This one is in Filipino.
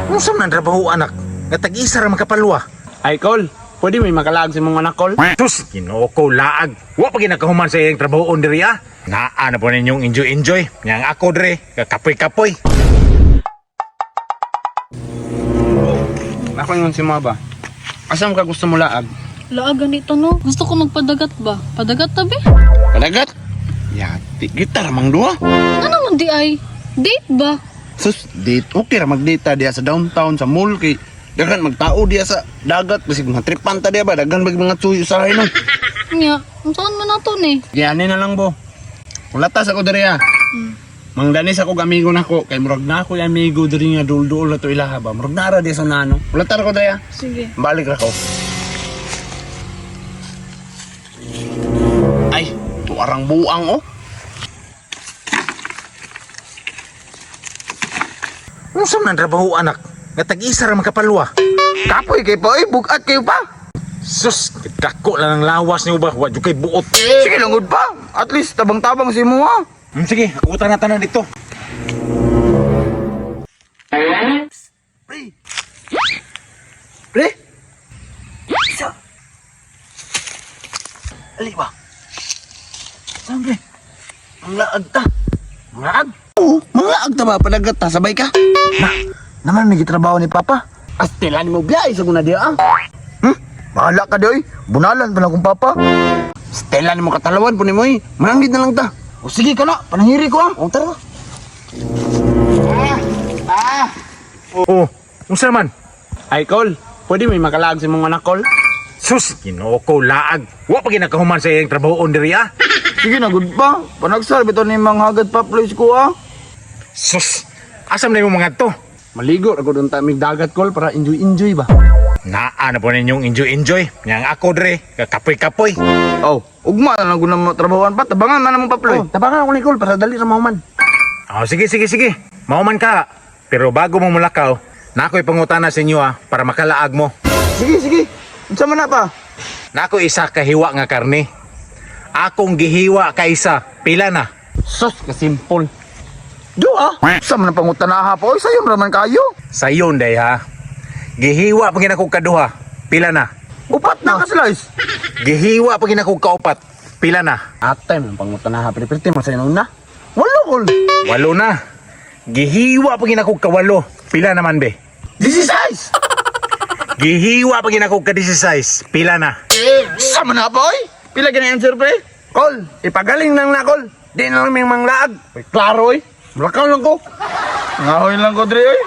Unsa man trabaho anak? Nga tag-isa ra makapalwa. Ay, Col, pwede may makalag sa mga anak, Col? Sus, Ginoo ko laag. Wa pa ginakahuman sa iyang trabaho diri ah. Naa na po ninyong enjoy. Yang ako diri, kapoy-kapoy. Ako yung si mga ba? Asam ka gusto mo laag? Laag ganito no. Gusto ko magpadagat ba? Padagat tabi? Padagat? Yati, gitar mang duha. Ano naman di ay? Date ba? Sus, date. Okay ra mag-date diya sa downtown, sa mall, kay daghan magtao diya sa dagat. Kasi mga tripan ta diya ba? Daghan mga tsuyo sa no. Nya, saan man nato ni? Yan na lang bo. Kulatas ako diri ah. Mangdanis ako amigo nako kay murag na ako yung amigo diri nga dul-dul na to ilaha ba. Murag nara di sa nano. Kulatar ko diri ah. Sige. Balik ra ko. Ay, tuarang buang oh. Unsa man trabaho anak? Nga tag-isa ra makapalwa. Kapoy kay pa bugat kayo pa. Sus, dako lang ang lawas niyo ba? Wa jud kay buot. Sige langod pa. At least tabang-tabang si mo ah. Sige, ako utang na tanan dito. Pre. Isa. Ali ba? Saan pre? Ang laag ta. Ang laag? Oo, mga laag ta ba? Panagat ta, sabay ka? Naman nagitrabaho ni Papa. Astilan mo biyay sa kuna dia ah. Bahala ka doy. Bunalan pa lang kung Papa. Stelan mo katalawan po ni mo eh. Mananggit na lang ta. O sige ka na, panahiri ko ah. O tara. Oo. Unsa man? Ay Col, pwede may makalag sa mga anak Col? Sus, Ginoo ko laag. Wa pa ginakahuman sa iyang trabaho diri ah. Sige na, good pa. Panagsal, bito ni mga hagad pa place ko ah. Sus, asam na yung mga to? Maligo, ako doon tamig dagat Col para enjoy ba? Naa na po ninyong enjoy. Yang ako diri, kapoy-kapoy. Oh, ugma na lang ko na trabahoan pa. Tabangan man naman pa ploy. Oh, tabangan ako ni Col para dali sa mauman. Oh, sige. Mauman ka. Pero bago mo mulakaw, na ako'y pangutana sa inyo ah, para makalaag mo. Sige. Unsa man na pa? Na ako isa kahiwa nga karne. Akong gihiwa ka isa, pila na. Sus, kasimple. Do ah. Sa man pangutan na ha po. Oy, sayon raman kayo. Sayon day ha. Gihiwa pa ginakog kaduha, pila na. Upat na ka slice. Gihiwa pa ginakog kaupat, pila na. Atay, may pangutan na ha. Piripirti, masayon na. Walo Col. 8 na. Gihiwa pa ginakog kawalo, pila naman be. 16. Gihiwa pa ginakog ka 16, pila na. Sa man na boy. Pila gina answer pre? Col, ipagaling nang na Col. Di na lang may manglaag. Ay, klaro eh. Mulakaw lang ko. Ngahoy lang ko dre oy.